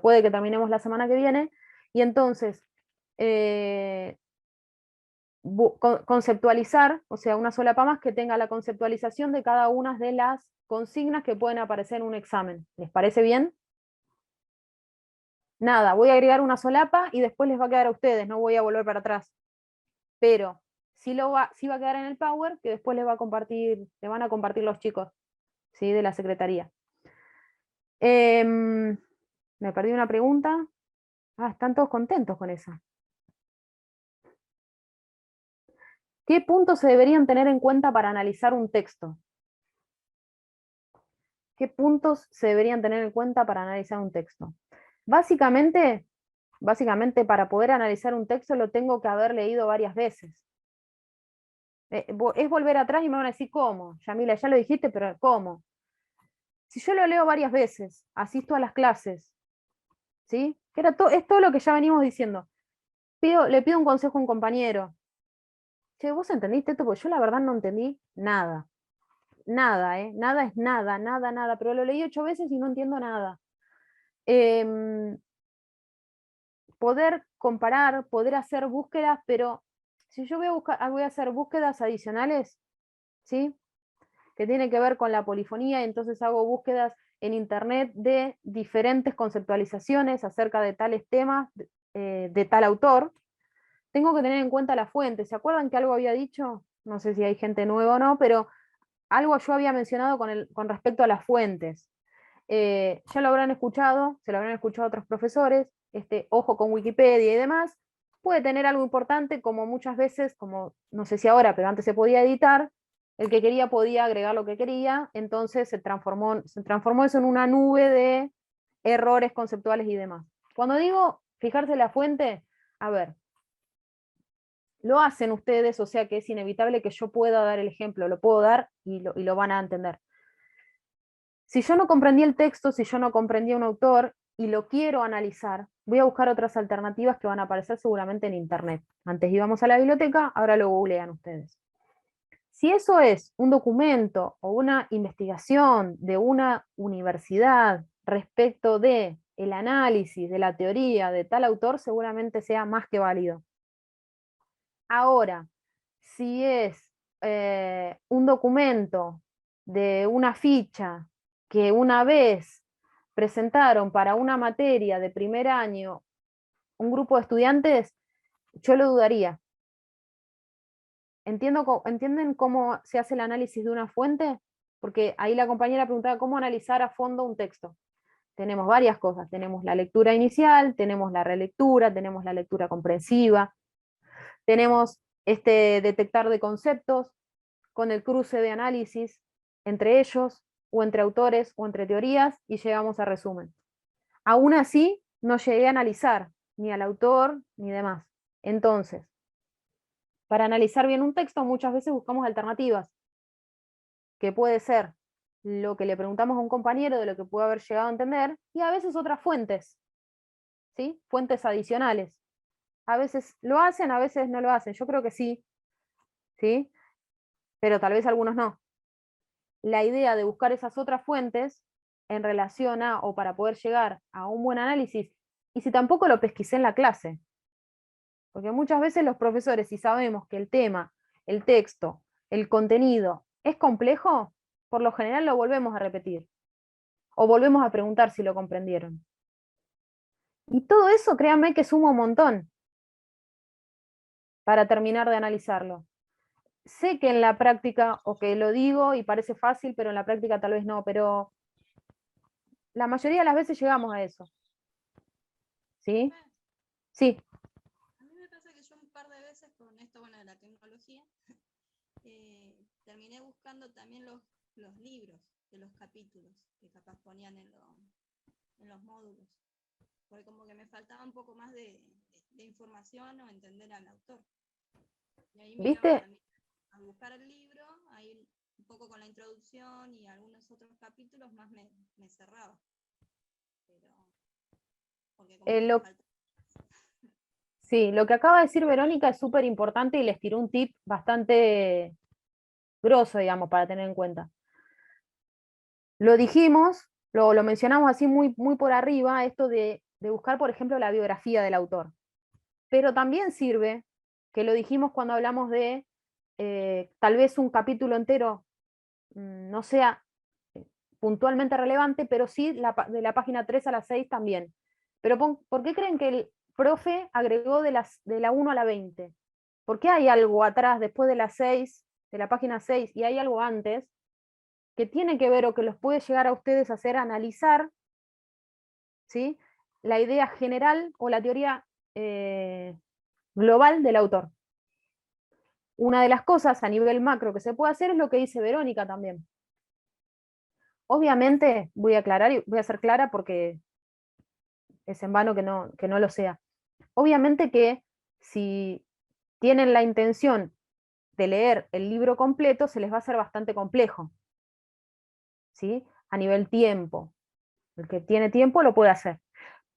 puede que terminemos la semana que viene, y entonces conceptualizar, o sea, una solapa más que tenga la conceptualización de cada una de las consignas que pueden aparecer en un examen. ¿Les parece bien? Nada, voy a agregar una solapa y después les va a quedar a ustedes, no voy a volver para atrás. Pero sí va a quedar en el Power, que después les van a compartir los chicos, ¿sí? De la secretaría. Me perdí una pregunta. Están todos contentos con esa. ¿Qué puntos se deberían tener en cuenta para analizar un texto? ¿Qué puntos se deberían tener en cuenta para analizar un texto? Básicamente, para poder analizar un texto lo tengo que haber leído varias veces. Es volver atrás y me van a decir, ¿cómo? Yamila, ya lo dijiste, pero ¿cómo? Si yo lo leo varias veces, asisto a las clases, ¿sí? Es todo lo que ya venimos diciendo. Le pido un consejo a un compañero. Che, ¿vos entendiste esto? Porque yo la verdad no entendí nada. Nada, ¿eh? Nada es nada, nada, nada. Pero lo leí 8 veces y no entiendo nada. Poder comparar, poder hacer búsquedas, pero si yo voy a hacer búsquedas adicionales, ¿sí? Que tiene que ver con la polifonía, y entonces hago búsquedas en internet de diferentes conceptualizaciones acerca de tales temas, de tal autor, tengo que tener en cuenta la fuente. ¿Se acuerdan que algo había dicho? No sé si hay gente nueva o no, pero algo yo había mencionado con respecto a las fuentes. Ya lo habrán escuchado, se lo habrán escuchado otros profesores, ojo con Wikipedia y demás, puede tener algo importante, como muchas veces, como no sé si ahora, pero antes se podía editar, el que quería podía agregar lo que quería, entonces se transformó eso en una nube de errores conceptuales y demás. Cuando digo fijarse en la fuente, a ver, lo hacen ustedes, o sea que es inevitable que yo pueda dar el ejemplo, lo puedo dar y lo van a entender. Si yo no comprendí el texto, si yo no comprendí un autor y lo quiero analizar, voy a buscar otras alternativas que van a aparecer seguramente en internet. Antes íbamos a la biblioteca, ahora lo googlean ustedes. Si eso es un documento o una investigación de una universidad respecto de el análisis de la teoría de tal autor, seguramente sea más que válido. Ahora, si es un documento de una ficha que una vez presentaron para una materia de primer año un grupo de estudiantes, yo lo dudaría. ¿Entienden cómo se hace el análisis de una fuente? Porque ahí la compañera preguntaba cómo analizar a fondo un texto. Tenemos varias cosas, tenemos la lectura inicial, tenemos la relectura, tenemos la lectura comprensiva, tenemos detectar de conceptos con el cruce de análisis entre ellos, o entre autores, o entre teorías, y llegamos a resumen. Aún así, no llegué a analizar ni al autor ni demás. Entonces, para analizar bien un texto, muchas veces buscamos alternativas, que puede ser lo que le preguntamos a un compañero de lo que puede haber llegado a entender, y a veces otras fuentes, ¿sí? Fuentes adicionales. A veces lo hacen, a veces no lo hacen. Yo creo que sí, ¿sí? Pero tal vez algunos no. La idea de buscar esas otras fuentes en relación a, o para poder llegar a un buen análisis, y si tampoco lo pesquisé en la clase. Porque muchas veces los profesores, si sabemos que el tema, el texto, el contenido es complejo, por lo general lo volvemos a repetir. O volvemos a preguntar si lo comprendieron. Y todo eso, créanme que suma un montón para terminar de analizarlo. sé que en la práctica, o que lo digo y parece fácil, pero en la práctica tal vez no, pero la mayoría de las veces llegamos a eso. ¿Sí? Sí. A mí me pasa que yo un par de veces con esto, bueno, de la tecnología, terminé buscando también los libros de los capítulos que capaz ponían en los módulos, porque como que me faltaba un poco más de información o entender al autor. Y ahí miraba ¿Viste? también a buscar el libro, ahí un poco con la introducción y algunos otros capítulos más me cerraba. Pero, porque como que me faltaba. Sí, lo que acaba de decir Verónica es súper importante y les tiró un tip bastante grosso, digamos, para tener en cuenta. Lo dijimos, lo mencionamos así muy, muy por arriba, esto de buscar, por ejemplo, la biografía del autor. Pero también sirve, que lo dijimos cuando hablamos de tal vez un capítulo entero no sea puntualmente relevante, pero sí de la página 3 a la 6 también. Pero ¿por qué creen que el profe agregó de la 1 a la 20? ¿Por qué hay algo atrás, después de la 6, de la página 6, y hay algo antes, que tiene que ver o que los puede llegar a ustedes a hacer analizar, ¿sí?, la idea general o la teoría global del autor? Una de las cosas a nivel macro que se puede hacer es lo que dice Verónica también. Obviamente, voy a aclarar y voy a ser clara porque es en vano que no lo sea. Obviamente que si tienen la intención de leer el libro completo, se les va a hacer bastante complejo, ¿sí?, a nivel tiempo. El que tiene tiempo lo puede hacer.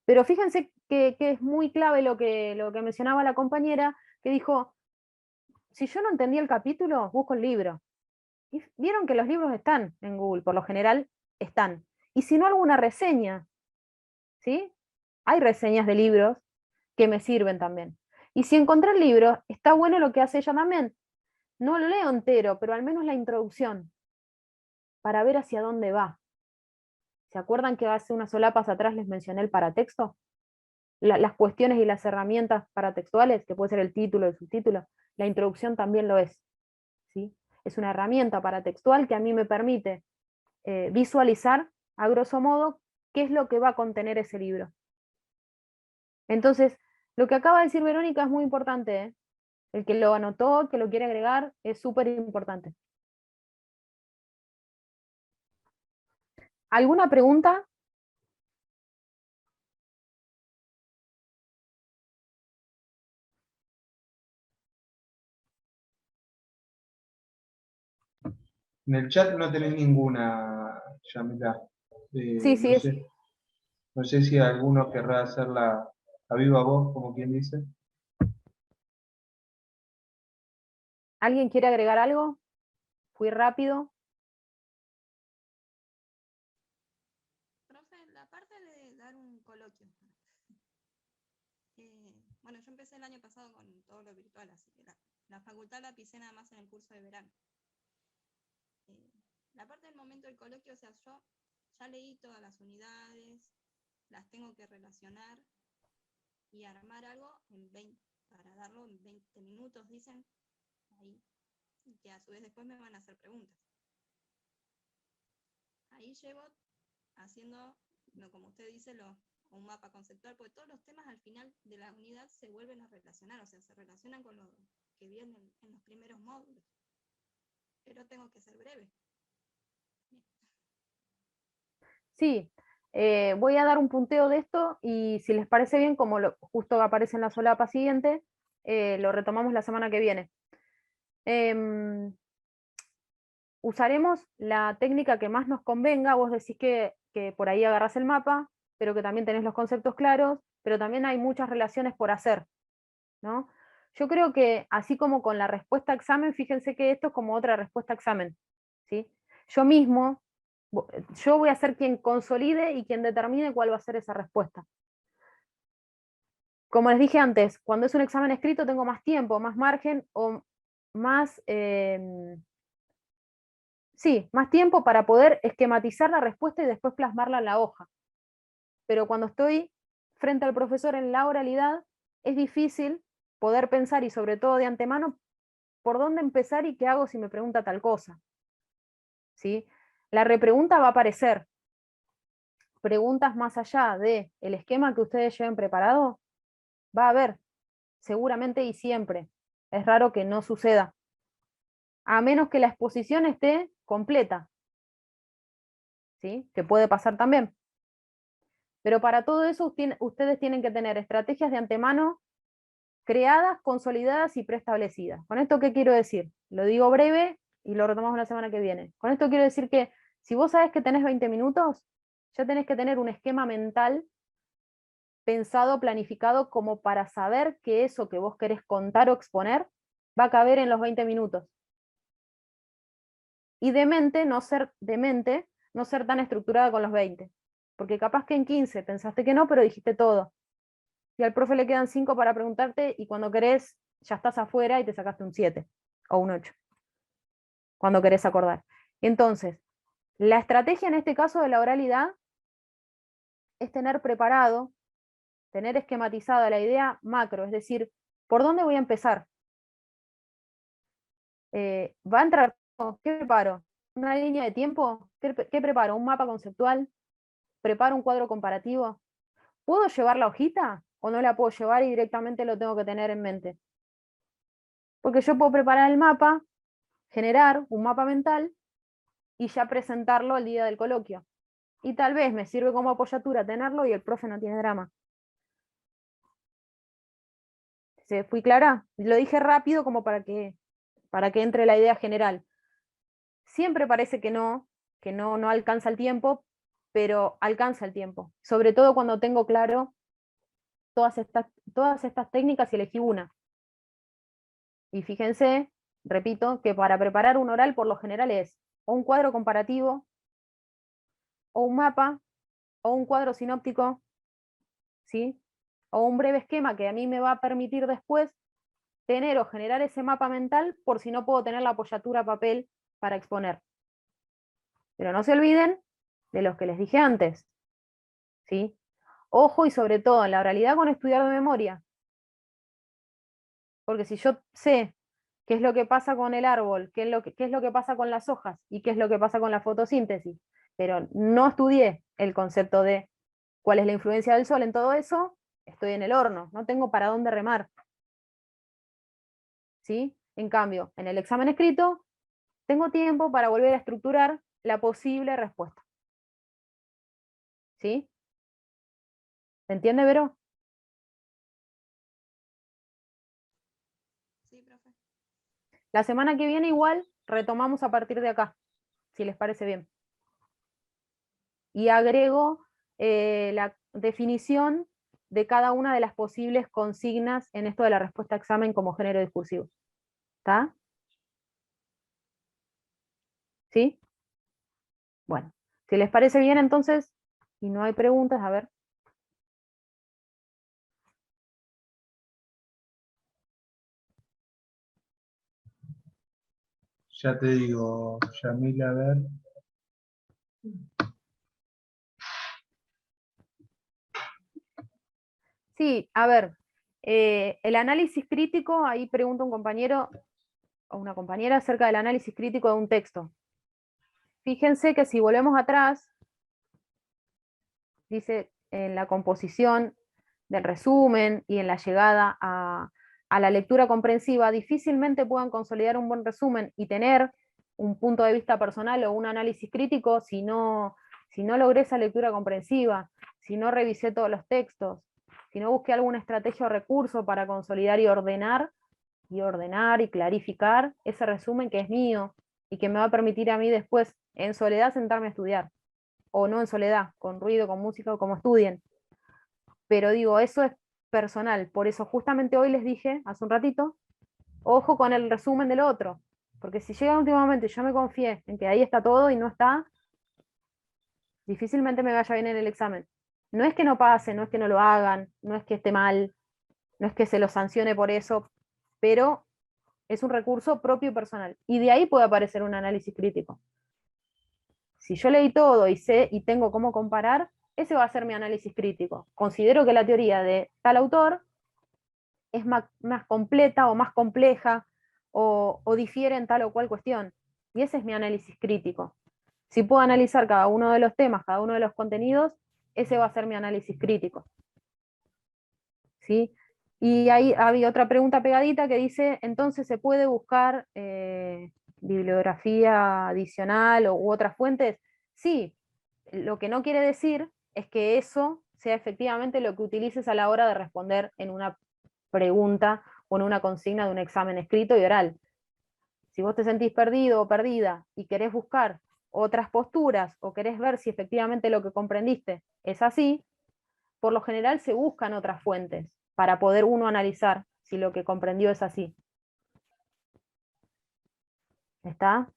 Pero fíjense que es muy clave lo que mencionaba la compañera, que dijo, si yo no entendí el capítulo, busco el libro. Y vieron que los libros están en Google, por lo general están. Y si no, alguna reseña, ¿sí? Hay reseñas de libros que me sirven también. Y si encontré el libro, está bueno lo que hace ella también. No lo leo entero, pero al menos la introducción, para ver hacia dónde va. ¿Se acuerdan que hace unas solapas atrás les mencioné el paratexto? Las cuestiones y las herramientas paratextuales, que puede ser el título, el subtítulo, la introducción también lo es, ¿sí? Es una herramienta paratextual que a mí me permite visualizar, a grosso modo, qué es lo que va a contener ese libro. Entonces, lo que acaba de decir Verónica es muy importante, ¿eh? El que lo anotó, que lo quiere agregar, es súper importante. ¿Alguna pregunta? En el chat no tenés ninguna, Yamila. Sí, No sí, sé, no sé si alguno querrá hacerla a viva voz, como quien dice. ¿alguien quiere agregar algo? Fui rápido. Profe, la parte de dar un coloquio. Bueno, yo empecé el año pasado con todo lo virtual, así que la facultad la pisé nada más en el curso de verano. La parte del momento del coloquio, o sea, yo ya leí todas las unidades, las tengo que relacionar y armar algo en 20, para darlo en 20 minutos, dicen, ahí, y que a su vez después me van a hacer preguntas. Ahí llevo haciendo, como usted dice, un mapa conceptual, porque todos los temas al final de la unidad se vuelven a relacionar, o sea, se relacionan con lo que vienen en los primeros módulos. Pero tengo que ser breve. Sí, voy a dar un punteo de esto y si les parece bien, como justo aparece en la solapa siguiente, lo retomamos la semana que viene. Usaremos la técnica que más nos convenga. Vos decís que por ahí agarrás el mapa, pero que también tenés los conceptos claros, pero también hay muchas relaciones por hacer, ¿no? Yo creo que así como con la respuesta a examen, fíjense que esto es como otra respuesta a examen, ¿sí? Yo voy a ser quien consolide y quien determine cuál va a ser esa respuesta. Como les dije antes, cuando es un examen escrito tengo más tiempo, más margen o más... sí, más tiempo para poder esquematizar la respuesta y después plasmarla en la hoja. Pero cuando estoy frente al profesor en la oralidad, es difícil poder pensar y sobre todo de antemano por dónde empezar y qué hago si me pregunta tal cosa. ¿Sí? La repregunta va a aparecer. Preguntas más allá del esquema que ustedes lleven preparado, va a haber, seguramente y siempre. Es raro que no suceda. A menos que la exposición esté completa. ¿Sí? Que puede pasar también. Pero para todo eso ustedes tienen que tener estrategias de antemano creadas, consolidadas y preestablecidas. ¿Con esto qué quiero decir? Lo digo breve y lo retomamos la semana que viene. Con esto quiero decir que si vos sabés que tenés 20 minutos, ya tenés que tener un esquema mental pensado, planificado, como para saber que eso que vos querés contar o exponer va a caber en los 20 minutos. Y de mente, no ser tan estructurada con los 20. Porque capaz que en 15 pensaste que no, pero dijiste todo. Y al profe le quedan 5 para preguntarte y cuando querés ya estás afuera y te sacaste un 7 o un 8. Cuando querés acordar. Entonces, la estrategia en este caso de la oralidad es tener preparado, tener esquematizada la idea macro, es decir, ¿por dónde voy a empezar? ¿Va a entrar? ¿Qué preparo? ¿Una línea de tiempo? ¿Qué preparo? ¿Un mapa conceptual? ¿Preparo un cuadro comparativo? ¿Puedo llevar la hojita o no la puedo llevar y directamente lo tengo que tener en mente? Porque yo puedo preparar el mapa, generar un mapa mental y ya presentarlo el día del coloquio. Y tal vez me sirve como apoyatura tenerlo y el profe no tiene drama. ¿Se fui clara? Lo dije rápido como para que entre la idea general. Siempre parece que no alcanza el tiempo, pero alcanza el tiempo. Sobre todo cuando tengo claro todas estas técnicas y elegí una. Y fíjense, repito, que para preparar un oral por lo general es o un cuadro comparativo, o un mapa, o un cuadro sinóptico, ¿sí? O un breve esquema que a mí me va a permitir después tener o generar ese mapa mental por si no puedo tener la apoyatura papel para exponer. Pero no se olviden de los que les dije antes, ¿sí? Ojo y sobre todo en la oralidad con estudiar de memoria. Porque si yo sé qué es lo que pasa con el árbol, qué es lo que pasa con las hojas y qué es lo que pasa con la fotosíntesis, pero no estudié el concepto de cuál es la influencia del sol en todo eso, estoy en el horno, no tengo para dónde remar. ¿Sí? En cambio, en el examen escrito, tengo tiempo para volver a estructurar la posible respuesta. ¿Sí? ¿Se entiende, Vero? Sí, profe. La semana que viene igual retomamos a partir de acá, si les parece bien. Y agrego la definición de cada una de las posibles consignas en esto de la respuesta a examen como género discursivo. ¿Está? ¿Sí? Bueno, si les parece bien entonces, y no hay preguntas, a ver. Ya te digo, Yamila, a ver. Sí, a ver, el análisis crítico, ahí pregunta un compañero o una compañera acerca del análisis crítico de un texto. Fíjense que si volvemos atrás, dice en la composición del resumen y en la llegada a la lectura comprensiva, difícilmente puedan consolidar un buen resumen y tener un punto de vista personal o un análisis crítico si no logré esa lectura comprensiva, si no revisé todos los textos, si no busqué alguna estrategia o recurso para consolidar y ordenar y clarificar ese resumen que es mío y que me va a permitir a mí después en soledad sentarme a estudiar, o no en soledad, con ruido, con música o como estudien. Pero digo, eso es personal, por eso justamente hoy les dije, hace un ratito, ojo con el resumen del otro, porque si llega últimamente yo me confié en que ahí está todo y no está, difícilmente me vaya bien en el examen. No es que no pase, no es que no lo hagan, no es que esté mal, no es que se lo sancione por eso, pero es un recurso propio y personal. Y de ahí puede aparecer un análisis crítico. Si yo leí todo y sé y tengo cómo comparar, ese va a ser mi análisis crítico. Considero que la teoría de tal autor es más completa o más compleja o difiere en tal o cual cuestión. Y ese es mi análisis crítico. Si puedo analizar cada uno de los temas, cada uno de los contenidos, ese va a ser mi análisis crítico. ¿Sí? Y ahí había otra pregunta pegadita que dice, entonces ¿se puede buscar bibliografía adicional u otras fuentes? Sí, lo que no quiere decir es que eso sea efectivamente lo que utilices a la hora de responder en una pregunta o en una consigna de un examen escrito y oral. Si vos te sentís perdido o perdida y querés buscar otras posturas o querés ver si efectivamente lo que comprendiste es así, por lo general se buscan otras fuentes para poder uno analizar si lo que comprendió es así. ¿Está?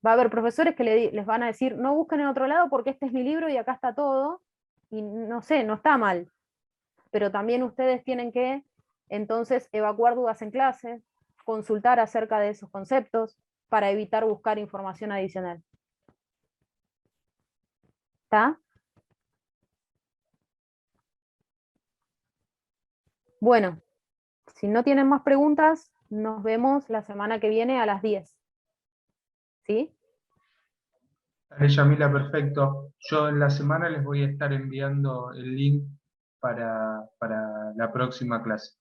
Va a haber profesores que les van a decir, no busquen en otro lado porque este es mi libro y acá está todo, y no sé, no está mal. Pero también ustedes tienen que, entonces, evacuar dudas en clase, consultar acerca de esos conceptos, para evitar buscar información adicional. ¿Está? Bueno, si no tienen más preguntas, nos vemos la semana que viene a las 10. ¿Sí? Dale, Yamila, perfecto. Yo en la semana les voy a estar enviando el link para la próxima clase.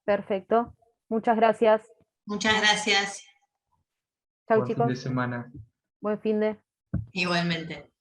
Perfecto. Muchas gracias. Muchas gracias. Chau, Buen fin de chicos. semana. Buen fin de. Igualmente.